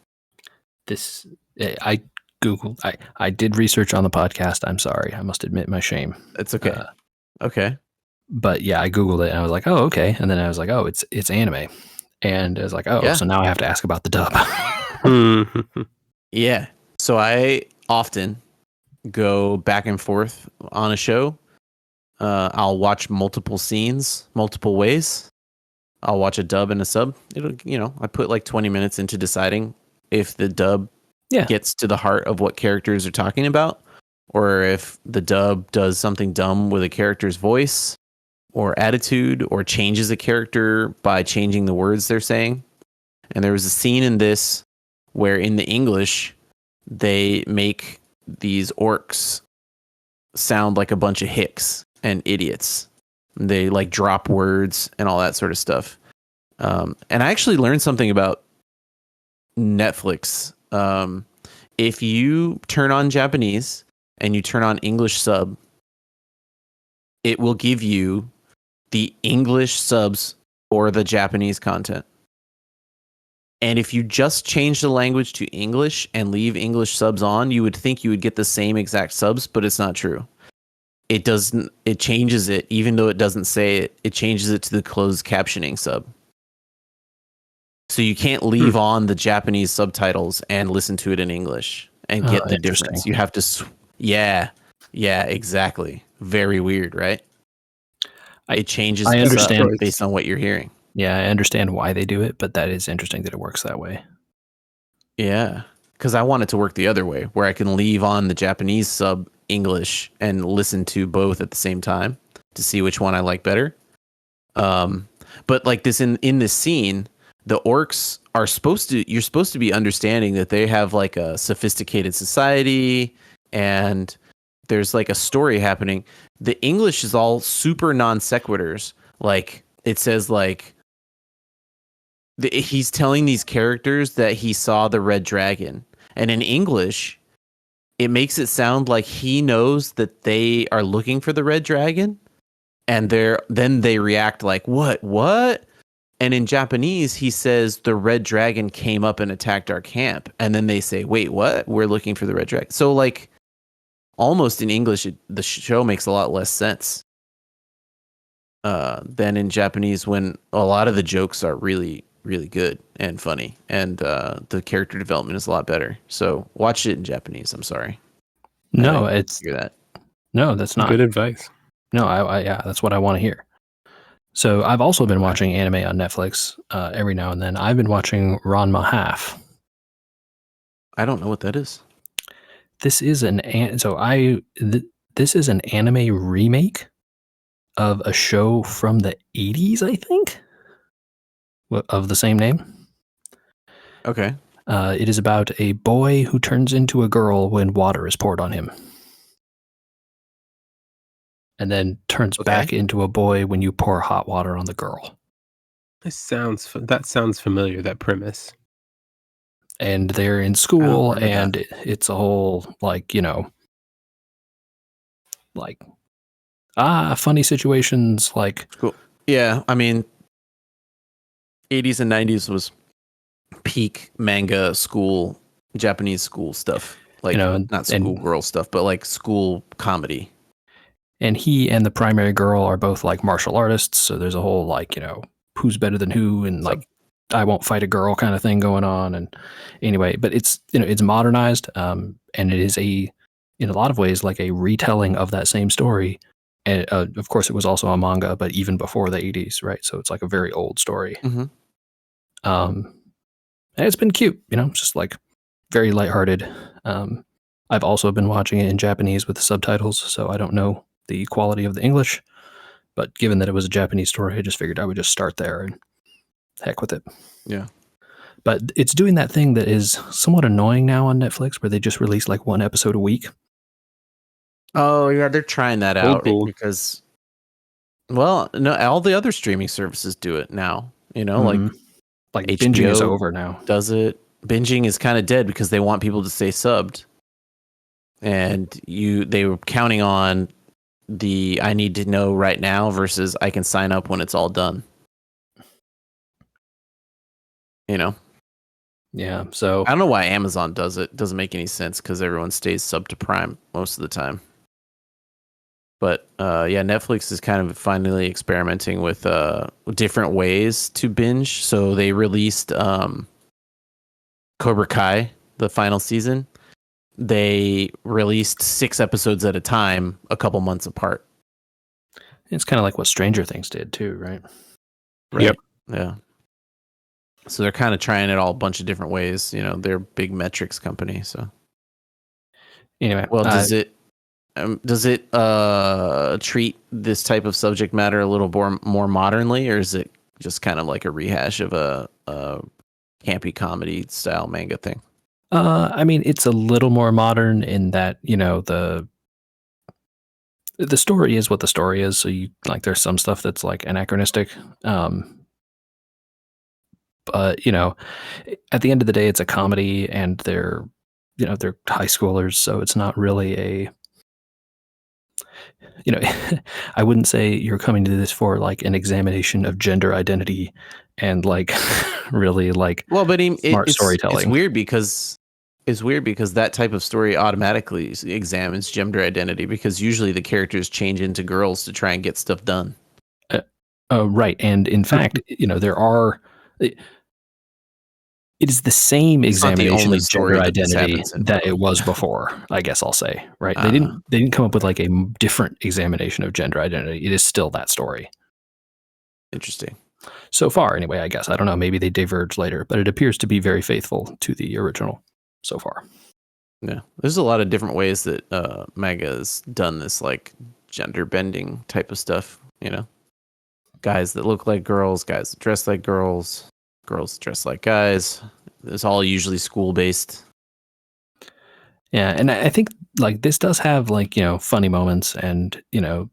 I Googled, I did research on the podcast. I'm sorry. I must admit my shame. It's okay. Okay. But yeah, I Googled it and I was like, oh, okay. And then I was like, oh, it's anime. And I was like, oh, yeah. So now I have to ask about the dub. Yeah. So I often go back and forth on a show. I'll watch multiple scenes, multiple ways. I'll watch a dub and a sub. I put like 20 minutes into deciding if the dub gets to the heart of what characters are talking about, or if the dub does something dumb with a character's voice or attitude, or changes a character by changing the words they're saying. And there was a scene in this where in the English, they make these orcs sound like a bunch of hicks and idiots. They like drop words and all that sort of stuff. And I actually learned something about Netflix. If you turn on Japanese and you turn on English sub, it will give you the English subs or the Japanese content. And if you just change the language to English and leave English subs on, you would think you would get the same exact subs, but it's not true. It doesn't. It changes it, even though it doesn't say it. It changes it to the closed captioning sub. So you can't leave on the Japanese subtitles and listen to it in English and get the difference. You have to. Yeah, exactly. Very weird, right? It changes. I understand based on what you're hearing. Yeah, I understand why they do it, but that is interesting that it works that way. Yeah, because I want it to work the other way, where I can leave on the Japanese sub English and listen to both at the same time to see which one I like better. But like this in this scene, the orcs are you're supposed to be understanding that they have like a sophisticated society and there's like a story happening. The English is all super non sequiturs. Like it says like he's telling these characters that he saw the red dragon, and in English it makes it sound like he knows that they are looking for the red dragon, and then they react like what? And in Japanese he says the red dragon came up and attacked our camp, and then they say, wait, what? We're looking for the red dragon. So like almost in English the show makes a lot less sense than in Japanese, when a lot of the jokes are really, really good and funny, and the character development is a lot better. So watch it in Japanese. I'm sorry. No, that's not good advice. No, I that's what I want to hear. So I've also been watching anime on Netflix every now and then. I've been watching Ranma Half. I don't know what that is. This is this is an anime remake of a show from the 80s, I think, of the same name. Okay. It is about a boy who turns into a girl when water is poured on him, and then turns back into a boy when you pour hot water on the girl. That sounds familiar, that premise. And they're in school, and it's a whole funny situations. Like, cool. Yeah, I mean, 80s and 90s was peak manga school, Japanese school stuff. Like, not school girl stuff, but like school comedy. And he and the primary girl are both like martial artists, so there's a whole who's better than who, and I won't fight a girl kind of thing going on. And anyway, but it's it's modernized, and it is in a lot of ways like a retelling of that same story. And of course, it was also a manga, but even before the 80s, right? So it's like a very old story. Mm-hmm. And it's been cute, just like very lighthearted. I've also been watching it in Japanese with the subtitles, so I don't know the quality of the English. But given that it was a Japanese story, I just figured I would just start there and heck with it. Yeah. But it's doing that thing that is somewhat annoying now on Netflix, where they just release like one episode a week. Oh yeah, they're trying that out because, well, no, all the other streaming services do it now. Like HBO binging is over now. Does it? Binging is kind of dead because they want people to stay subbed, and they were counting on the I need to know right now versus I can sign up when it's all done. Yeah, so I don't know why Amazon does it. It doesn't make any sense because everyone stays sub to Prime most of the time. But Netflix is kind of finally experimenting with different ways to binge. So they released Cobra Kai, the final season, they released 6 episodes at a time, a couple months apart. It's kind of like what Stranger Things did too, right? Right. Yep. Yeah. So they're kind of trying it all a bunch of different ways. You know, they're a big metrics company. So Anyway, well, does it treat this type of subject matter a little more modernly, or is it just kind of like a rehash of a campy comedy style manga thing? I mean, it's a little more modern in that, you know, the story is what the story is. So you like, there's some stuff that's like anachronistic. But you know, at the end of the day, it's a comedy, and they're high schoolers, so it's not really a, you know, I wouldn't say you're coming to this for like an examination of gender identity and like really like But smart it's storytelling. weird because that type of story automatically examines gender identity, because usually the characters change into girls to try and get stuff done. Right, and in fact, you know, there are. It is the same examination of gender identity that it was before, I guess I'll say, right? They didn't come up with like a different examination of gender identity. It is still that story. Interesting. So far, anyway, I guess. I don't know. Maybe they diverge later, but it appears to be very faithful to the original so far. Yeah. There's a lot of different ways that manga has done this, like gender bending type of stuff, you know? Guys that look like girls, guys that dress like girls, girls dress like guys. It's all usually school based. Yeah, and I think like this does have like, you know, funny moments and, you know,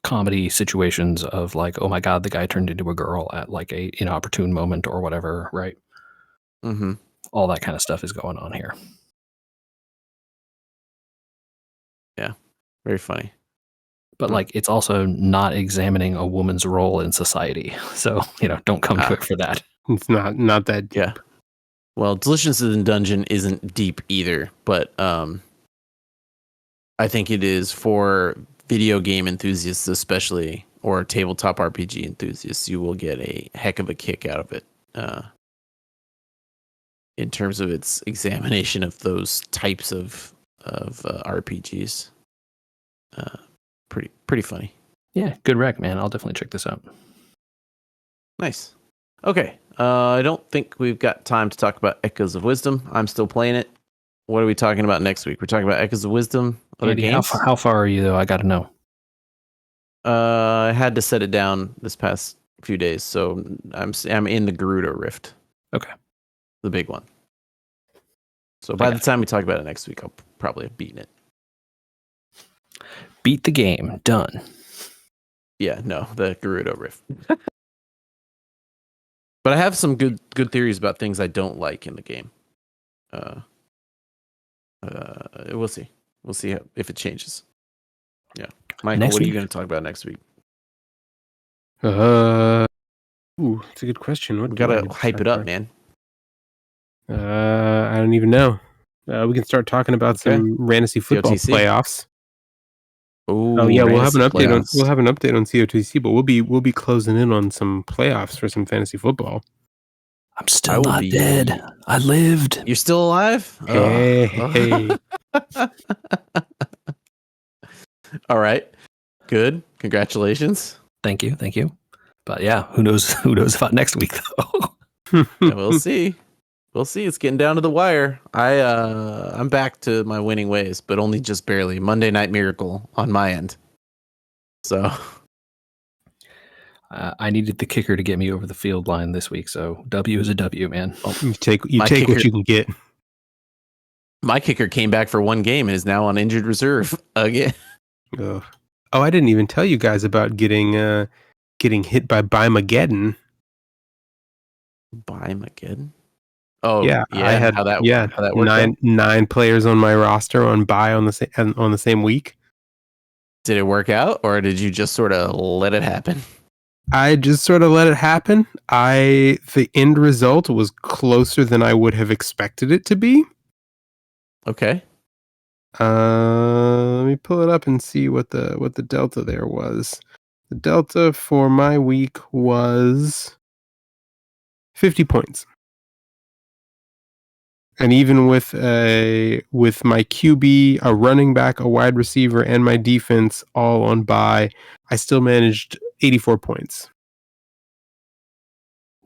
comedy situations of like, oh my god, the guy turned into a girl at like a inopportune moment or whatever, right? Mm-hmm. All that kind of stuff is going on here. Yeah, very funny. But like, it's also not examining a woman's role in society, so you know, don't come to it for that. It's not that deep. Yeah. Well, Delicious in Dungeon isn't deep either, but I think it is for video game enthusiasts, especially, or tabletop RPG enthusiasts. You will get a heck of a kick out of it in terms of its examination of those types of RPGs. Pretty funny. Yeah, good rec, man. I'll definitely check this out. Nice. Okay. I don't think we've got time to talk about Echoes of Wisdom. I'm still playing it. What are we talking about next week? We're talking about Echoes of Wisdom. Other Andy, games? how far are you though? I got to know. I had to set it down this past few days, so I'm in the Gerudo Rift. Okay. The big one. So by the time we talk about it next week, I'll probably have beaten it. Beat the game. Done. Yeah, no, the Gerudo Rift. But I have some good theories about things I don't like in the game. We'll see. We'll see if it changes. Yeah, Michael, what are you going to talk about next week? Ooh, that's a good question. We gotta hype it up, man. I don't even know. We can start talking about some Rantasy football playoffs. Oh yeah, we'll have an update on COTC, but we'll be closing in on some playoffs for some fantasy football. I'm still not dead. I lived. You're still alive? Hey. All right. Good. Congratulations. Thank you. But yeah, who knows about next week though. Yeah, we'll see. We'll see. It's getting down to the wire. I'm back to my winning ways, but only just barely. Monday Night Miracle on my end. So I needed the kicker to get me over the field line this week, so W is a W, man. You take kicker, what you can get. My kicker came back for one game and is now on injured reserve again. Oh, I didn't even tell you guys about getting hit by Bymageddon. Bymageddon? Oh yeah, I had how that worked. Nine players on my roster on bye on the same week. Did it work out, or did you just sort of let it happen? I just sort of let it happen. The end result was closer than I would have expected it to be. Okay. Let me pull it up and see what the delta there was. The delta for my week was 50 points. And even with my QB, a running back, a wide receiver, and my defense all on bye, I still managed 84 points.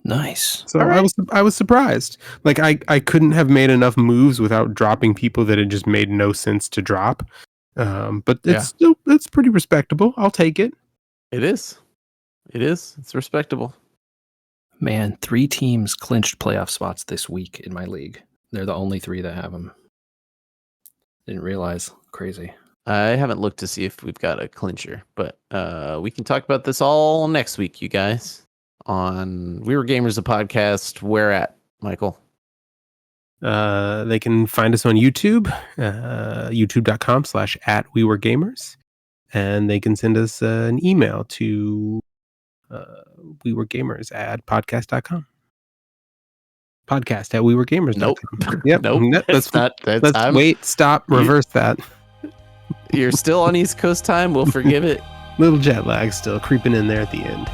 Nice. So right. I was surprised. Like I couldn't have made enough moves without dropping people that it just made no sense to drop. But it's pretty respectable. I'll take it. It is. It's respectable. Man, 3 teams clinched playoff spots this week in my league. They're the only 3 that have them. Didn't realize. Crazy. I haven't looked to see if we've got a clincher, but we can talk about this all next week, you guys. On We Were Gamers, the podcast. Where at, Michael? They can find us on YouTube, youtube.com/@weweregamers. And they can send us an email to weweregamers@podcast.com. Podcast@weweregamers.com. Nope. Yep. Nope. Wait, stop, reverse that. You're still on East Coast time. We'll forgive it. Little jet lag still creeping in there at the end.